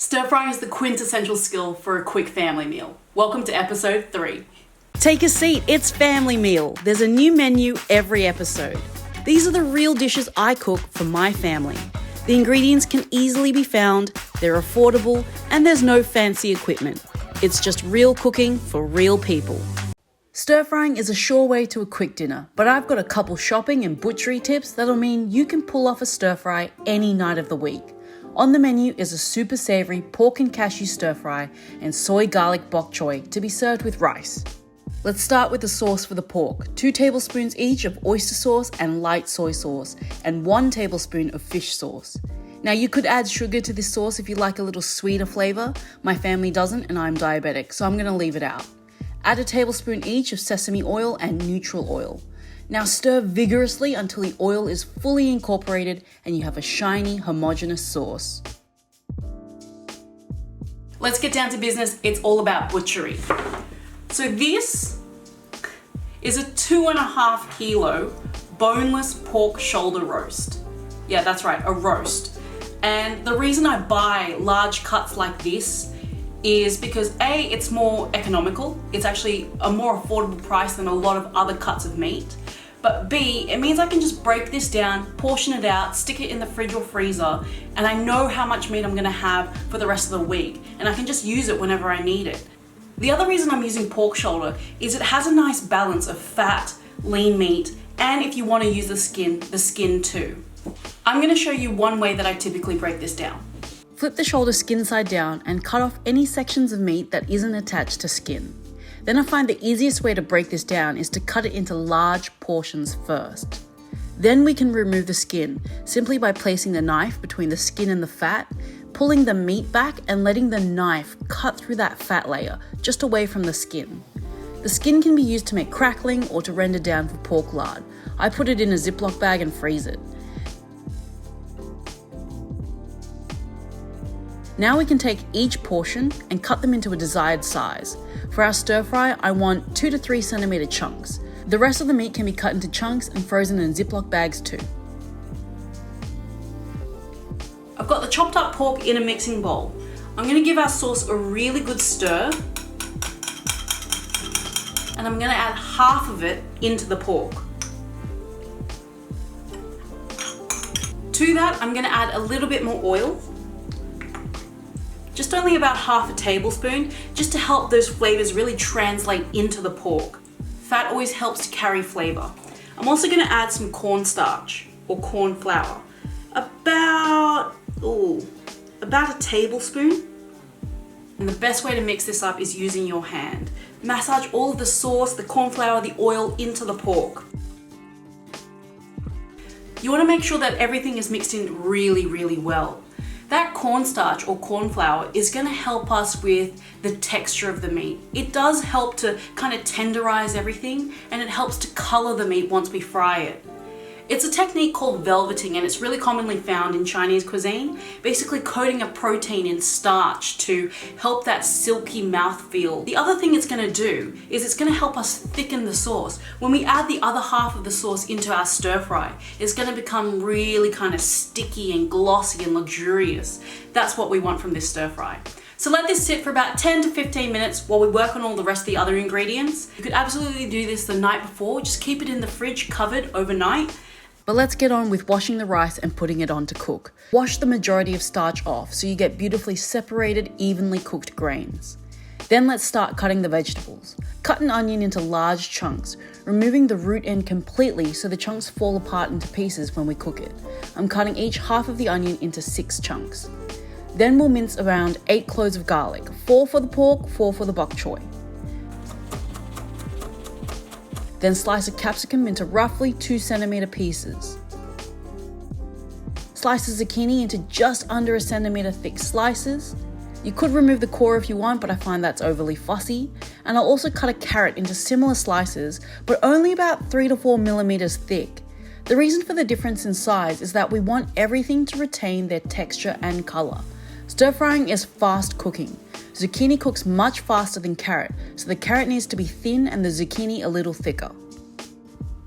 Stir frying is the quintessential skill for a quick family meal. Welcome to episode 3. Take a seat, it's Family Meal. There's a new menu every episode. These are the real dishes I cook for my family. The ingredients can easily be found, they're affordable, and there's no fancy equipment. It's just real cooking for real people. Stir frying is a sure way to a quick dinner, but I've got a couple shopping and butchery tips that'll mean you can pull off a stir fry any night of the week. On the menu is a super savoury pork and cashew stir fry and soy garlic bok choy to be served with rice. Let's start with the sauce for the pork. 2 tablespoons each of oyster sauce and light soy sauce, and 1 tablespoon of fish sauce. Now you could add sugar to this sauce if you like a little sweeter flavour. My family doesn't and I'm diabetic, so I'm going to leave it out. Add a tablespoon each of sesame oil and neutral oil. Now stir vigorously until the oil is fully incorporated and you have a shiny, homogeneous sauce. Let's get down to business. It's all about butchery. So this is a 2.5 kilo boneless pork shoulder roast. Yeah, that's right, a roast. And the reason I buy large cuts like this is because A, it's more economical. It's actually a more affordable price than a lot of other cuts of meat. But B, it means I can just break this down, portion it out, stick it in the fridge or freezer, and I know how much meat I'm gonna have for the rest of the week, and I can just use it whenever I need it. The other reason I'm using pork shoulder is it has a nice balance of fat, lean meat, and if you want to use the skin too. I'm gonna show you one way that I typically break this down. Flip the shoulder skin side down and cut off any sections of meat that isn't attached to skin. Then I find the easiest way to break this down is to cut it into large portions first. Then we can remove the skin simply by placing the knife between the skin and the fat, pulling the meat back and letting the knife cut through that fat layer just away from the skin. The skin can be used to make crackling or to render down for pork lard. I put it in a Ziploc bag and freeze it. Now we can take each portion and cut them into a desired size. For our stir fry, I want 2 to 3 centimeter chunks. The rest of the meat can be cut into chunks and frozen in Ziploc bags too. I've got the chopped up pork in a mixing bowl. I'm gonna give our sauce a really good stir, and I'm gonna add half of it into the pork. To that, I'm gonna add a little bit more oil. Just only about half a tablespoon, just to help those flavors really translate into the pork. Fat always helps to carry flavor. I'm also gonna add some cornstarch or corn flour. About a tablespoon. And the best way to mix this up is using your hand. Massage all of the sauce, the corn flour, the oil into the pork. You wanna make sure that everything is mixed in really, really well. That cornstarch or corn flour is gonna help us with the texture of the meat. It does help to kind of tenderize everything, and it helps to color the meat once we fry it. It's a technique called velveting, and it's really commonly found in Chinese cuisine, basically coating a protein in starch to help that silky mouthfeel. The other thing it's gonna do is it's gonna help us thicken the sauce. When we add the other half of the sauce into our stir fry, it's gonna become really kind of sticky and glossy and luxurious. That's what we want from this stir fry. So let this sit for about 10 to 15 minutes while we work on all the rest of the other ingredients. You could absolutely do this the night before, just keep it in the fridge covered overnight. But let's get on with washing the rice and putting it on to cook. Wash the majority of starch off so you get beautifully separated, evenly cooked grains. Then let's start cutting the vegetables. Cut an onion into large chunks, removing the root end completely so the chunks fall apart into pieces when we cook it. I'm cutting each half of the onion into 6 chunks. Then we'll mince around 8 cloves of garlic, 4 for the pork, 4 for the bok choy. Then slice a capsicum into roughly 2 centimeter pieces. Slice the zucchini into just under 1 centimeter thick slices. You could remove the core if you want, but I find that's overly fussy. And I'll also cut a carrot into similar slices, but only about 3 to 4 millimeters thick. The reason for the difference in size is that we want everything to retain their texture and color. Stir frying is fast cooking. Zucchini cooks much faster than carrot, so the carrot needs to be thin and the zucchini a little thicker.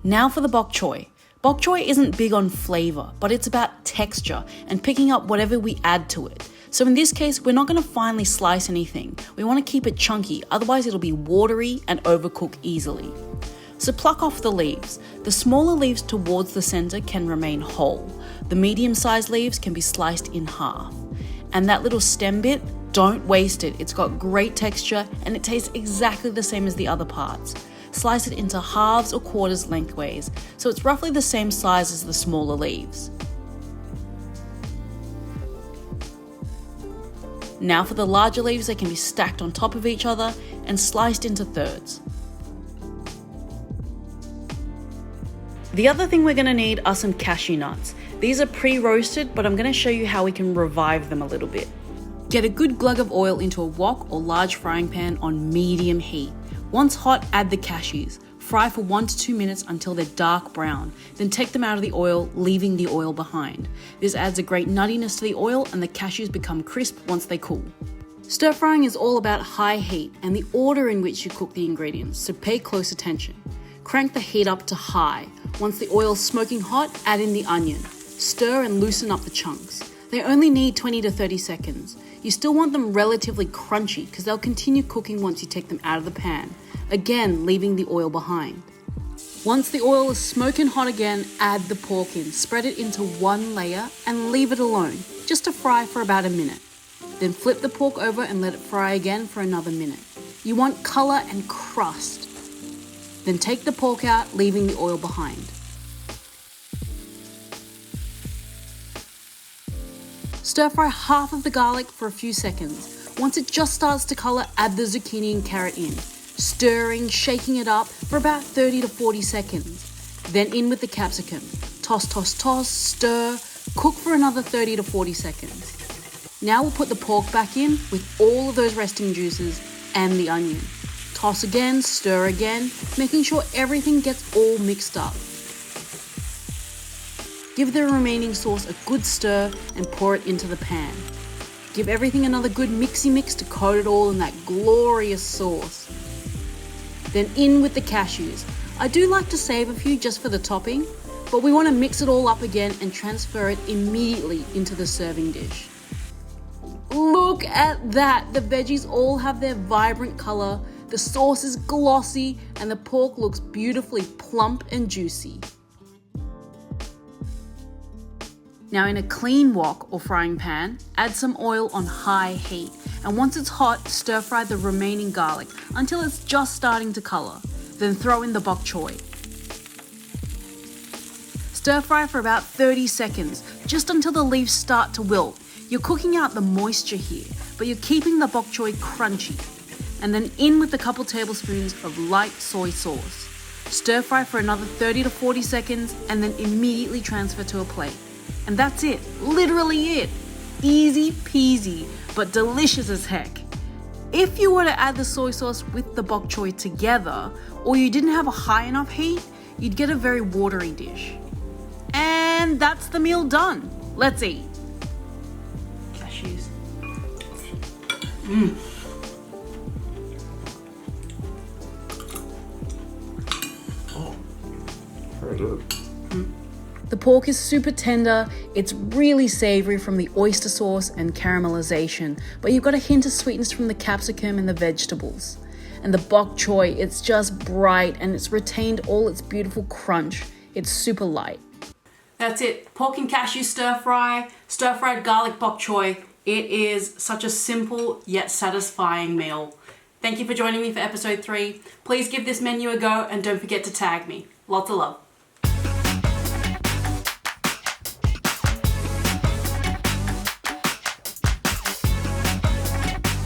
Now for the bok choy. Bok choy isn't big on flavor, but it's about texture and picking up whatever we add to it. So in this case, we're not going to finely slice anything. We want to keep it chunky, otherwise it'll be watery and overcook easily. So pluck off the leaves. The smaller leaves towards the center can remain whole. The medium-sized leaves can be sliced in half. And that little stem bit, don't waste it. It's got great texture and it tastes exactly the same as the other parts. Slice it into halves or quarters lengthways, so it's roughly the same size as the smaller leaves. Now for the larger leaves, they can be stacked on top of each other and sliced into thirds. The other thing we're going to need are some cashew nuts. These are pre-roasted, but I'm going to show you how we can revive them a little bit. Get a good glug of oil into a wok or large frying pan on medium heat. Once hot, add the cashews. Fry for 1 to 2 minutes until they're dark brown. Then take them out of the oil, leaving the oil behind. This adds a great nuttiness to the oil and the cashews become crisp once they cool. Stir frying is all about high heat and the order in which you cook the ingredients, so pay close attention. Crank the heat up to high. Once the oil's smoking hot, add in the onion. Stir and loosen up the chunks. They only need 20 to 30 seconds. You still want them relatively crunchy because they'll continue cooking once you take them out of the pan, again leaving the oil behind. Once the oil is smoking hot again, add the pork in, spread it into one layer and leave it alone, just to fry for about a minute. Then flip the pork over and let it fry again for another minute. You want colour and crust. Then take the pork out, leaving the oil behind. Stir fry half of the garlic for a few seconds. Once it just starts to colour, add the zucchini and carrot in, stirring, shaking it up for about 30 to 40 seconds. Then in with the capsicum. Toss, toss, toss, stir, cook for another 30 to 40 seconds. Now we'll put the pork back in with all of those resting juices and the onion. Toss again, stir again, making sure everything gets all mixed up. Give the remaining sauce a good stir and pour it into the pan. Give everything another good mixy mix to coat it all in that glorious sauce. Then in with the cashews. I do like to save a few just for the topping, but we want to mix it all up again and transfer it immediately into the serving dish. Look at that! The veggies all have their vibrant colour, the sauce is glossy, and the pork looks beautifully plump and juicy. Now in a clean wok or frying pan, add some oil on high heat, and once it's hot, stir fry the remaining garlic until it's just starting to colour. Then throw in the bok choy. Stir fry for about 30 seconds, just until the leaves start to wilt. You're cooking out the moisture here, but you're keeping the bok choy crunchy. And then in with a couple tablespoons of light soy sauce. Stir fry for another 30 to 40 seconds and then immediately transfer to a plate. And that's it, literally it. Easy peasy, but delicious as heck. If you were to add the soy sauce with the bok choy together, or you didn't have a high enough heat, you'd get a very watery dish. And that's the meal done. Let's eat. Cashews. Oh, very good. The pork is super tender, it's really savoury from the oyster sauce and caramelization, but you've got a hint of sweetness from the capsicum and the vegetables. And the bok choy, it's just bright and it's retained all its beautiful crunch. It's super light. That's it. Pork and cashew stir-fried garlic bok choy. It is such a simple yet satisfying meal. Thank you for joining me for episode 3. Please give this menu a go and don't forget to tag me. Lots of love.